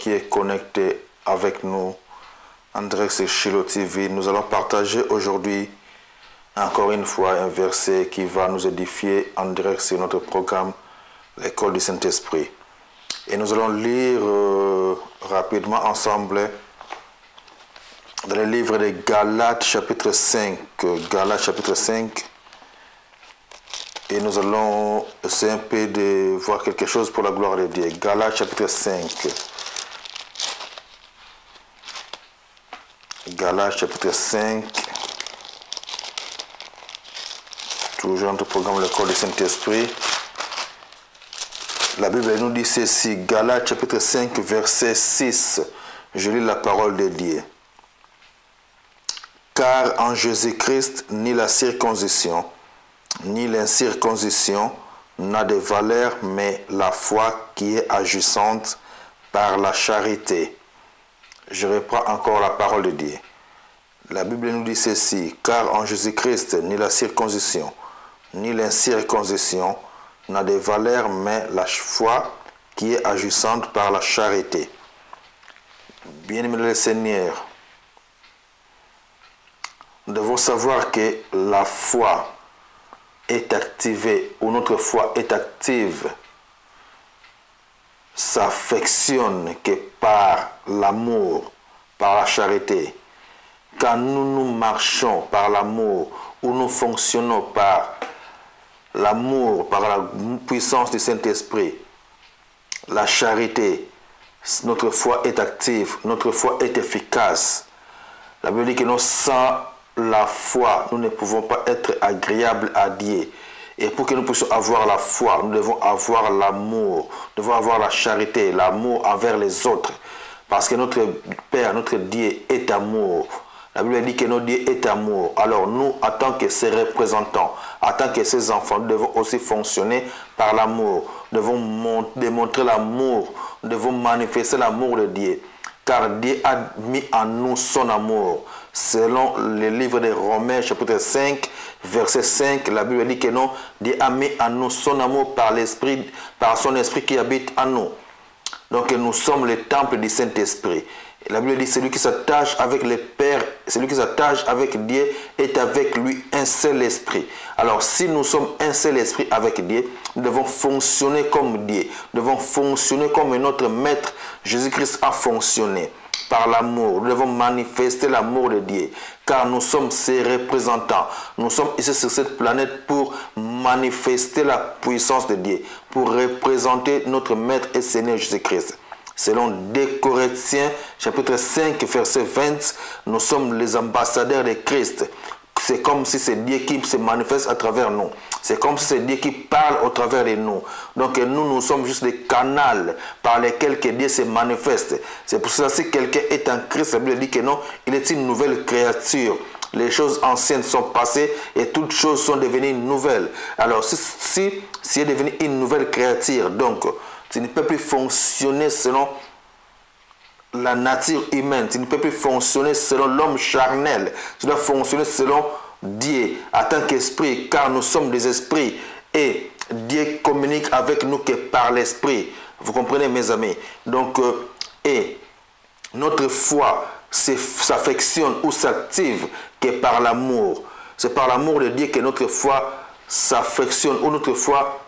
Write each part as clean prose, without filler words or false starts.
qui est connecté avec nous en direct sur Shiloh TV. Nous allons partager aujourd'hui encore une fois un verset qui va nous édifier en direct sur notre programme L'école du Saint-Esprit. Et nous allons lire rapidement ensemble dans le livre de Galates chapitre 5. Galates chapitre 5. Et nous allons essayer un peu de voir quelque chose pour la gloire de Dieu. Galates chapitre 5. Galates chapitre 5. Toujours notre programme L'école du Saint-Esprit. La Bible nous dit ceci. Galates chapitre 5 verset 6. Je lis la parole de Dieu. Car en Jésus-Christ, ni la circoncision, ni l'incirconcision n'a de valeur, mais la foi qui est agissante par la charité. Je reprends encore la parole de Dieu. La Bible nous dit ceci, car en Jésus-Christ, ni la circoncision, ni l'incirconcision n'a de valeur, mais la foi qui est agissante par la charité. Bien-aimés le Seigneur, nous devons savoir que la foi est activée, ou notre foi est active, s'affectionne que par l'amour, par la charité. Quand nous marchons par l'amour, ou nous fonctionnons par l'amour, par la puissance du Saint-Esprit, la charité, notre foi est active, notre foi est efficace. La Bible dit que nous, sans la foi, nous ne pouvons pas être agréables à Dieu. Et pour que nous puissions avoir la foi, nous devons avoir l'amour, nous devons avoir la charité, l'amour envers les autres. Parce que notre Père, notre Dieu est amour. La Bible dit que notre Dieu est amour. Alors nous, en tant que ses représentants, en tant que ses enfants, nous devons aussi fonctionner par l'amour. Nous devons démontrer l'amour, nous devons manifester l'amour de Dieu. Car Dieu a mis en nous son amour. Selon le livre de Romains, chapitre 5, verset 5, la Bible dit que non, Dieu a mis en nous son amour par l'Esprit, par son Esprit qui habite en nous. Donc nous sommes le temple du Saint-Esprit. La Bible dit, celui qui s'attache avec le Père, celui qui s'attache avec Dieu est avec lui un seul esprit. Alors si nous sommes un seul esprit avec Dieu, nous devons fonctionner comme Dieu. Nous devons fonctionner comme notre Maître Jésus-Christ a fonctionné. Par l'amour, nous devons manifester l'amour de Dieu, car nous sommes ses représentants. Nous sommes ici sur cette planète pour manifester la puissance de Dieu, pour représenter notre Maître et Seigneur Jésus-Christ. Selon 2 Corinthiens, chapitre 5, verset 20, nous sommes les ambassadeurs de Christ. C'est comme si c'est Dieu qui se manifeste à travers nous. C'est comme si c'est Dieu qui parle au travers de nous. Donc nous sommes juste des canaux par lesquels que Dieu se manifeste. C'est pour ça que si quelqu'un est en Christ, la Bible dit que non, il est une nouvelle créature. Les choses anciennes sont passées et toutes choses sont devenues nouvelles. Alors si est devenu une nouvelle créature, donc tu ne peux plus fonctionner selon la nature humaine. Tu ne peux plus fonctionner selon l'homme charnel. Tu dois fonctionner selon Dieu en tant qu'esprit, car nous sommes des esprits et Dieu communique avec nous que par l'esprit. Vous comprenez, mes amis? Donc, et notre foi s'affectionne ou s'active que par l'amour. C'est par l'amour de Dieu que notre foi s'affectionne ou notre foi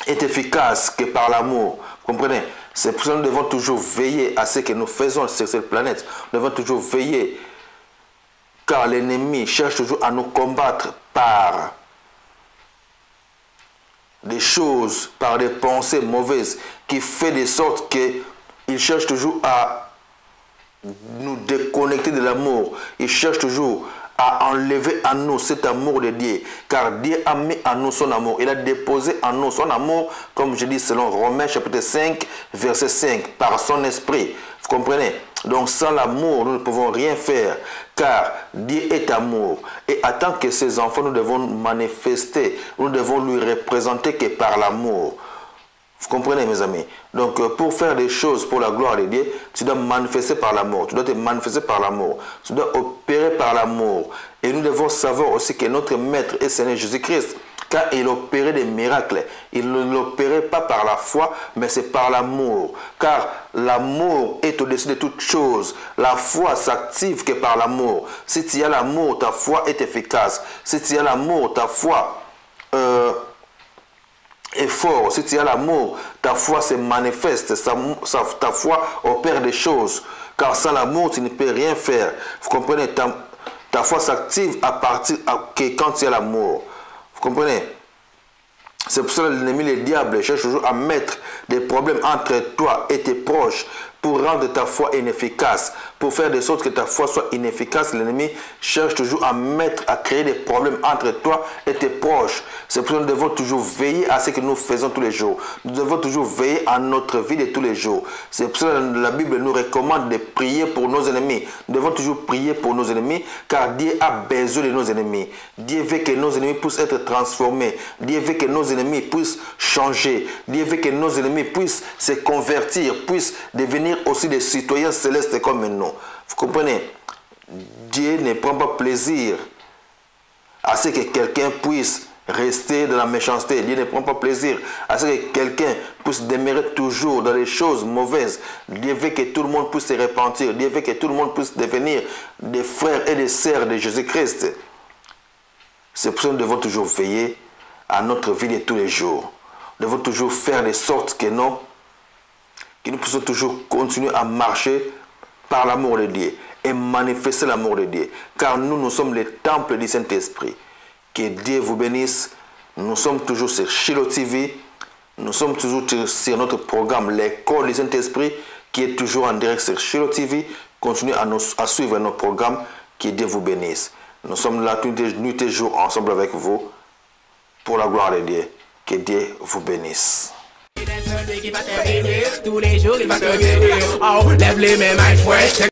est efficace que par l'amour. Vous comprenez? C'est pour ça que nous devons toujours veiller à ce que nous faisons sur cette planète. Nous devons toujours veiller, car l'ennemi cherche toujours à nous combattre par des choses, par des pensées mauvaises, qui fait de sorte qu'il cherche toujours à nous déconnecter de l'amour. Il cherche toujours à enlever en nous cet amour de Dieu, car Dieu a mis en nous son amour. Il a déposé en nous son amour, comme je dis selon Romains chapitre 5, verset 5, par son esprit. Vous comprenez? Donc sans l'amour, nous ne pouvons rien faire, car Dieu est amour. Et en tant que ses enfants, nous devons manifester, nous devons lui représenter que par l'amour. Vous comprenez, mes amis? Donc, pour faire des choses pour la gloire de Dieu, tu dois manifester par l'amour. Tu dois te manifester par l'amour. Tu dois opérer par l'amour. Et nous devons savoir aussi que notre Maître et Seigneur Jésus-Christ Quand il opérait des miracles, il ne l'opérait pas par la foi, mais c'est par l'amour. Car l'amour est au-dessus de toute chose. La foi s'active que par l'amour. Si tu as l'amour, ta foi est efficace. Si tu as l'amour, ta foi est fort. Si tu as l'amour, ta foi se manifeste. Ta foi opère des choses. Car sans l'amour, tu ne peux rien faire. Vous comprenez? Ta foi s'active à partir que quand tu as l'amour. Vous comprenez? C'est pour ça que l'ennemi, le diable, cherche toujours à mettre des problèmes entre toi et tes proches pour rendre ta foi inefficace, pour faire de sorte que ta foi soit inefficace. L'ennemi cherche toujours à créer des problèmes entre toi et tes proches. C'est pour ça que nous devons toujours veiller à ce que nous faisons tous les jours. Nous devons toujours veiller à notre vie de tous les jours. C'est pour ça que la Bible nous recommande de prier pour nos ennemis. Nous devons toujours prier pour nos ennemis, car Dieu a besoin de nos ennemis. Dieu veut que nos ennemis puissent être transformés. Dieu veut que nos ennemis puissent changer. Dieu veut que nos ennemis puissent se convertir, puissent devenir aussi des citoyens célestes comme nous. Vous comprenez? Dieu ne prend pas plaisir à ce que quelqu'un puisse rester dans la méchanceté. Dieu ne prend pas plaisir à ce que quelqu'un puisse demeurer toujours dans les choses mauvaises. Dieu veut que tout le monde puisse se repentir. Dieu veut que tout le monde puisse devenir des frères et des sœurs de Jésus-Christ. C'est pour ça que nous devons toujours veiller à notre vie de tous les jours. Nous devons toujours faire de sorte que nous puissions toujours continuer à marcher par l'amour de Dieu et manifester l'amour de Dieu. Car nous sommes le temple du Saint-Esprit. Que Dieu vous bénisse. Nous sommes toujours sur Shiloh TV. Nous sommes toujours sur notre programme L'école du Saint-Esprit qui est toujours en direct sur Shiloh TV. Continuez à suivre nos programmes. Que Dieu vous bénisse. Nous sommes là nuit et jour ensemble avec vous pour la gloire de Dieu. Que Dieu vous bénisse. Tous les jours, il va te guérir. Oh, lève les mains, my friend.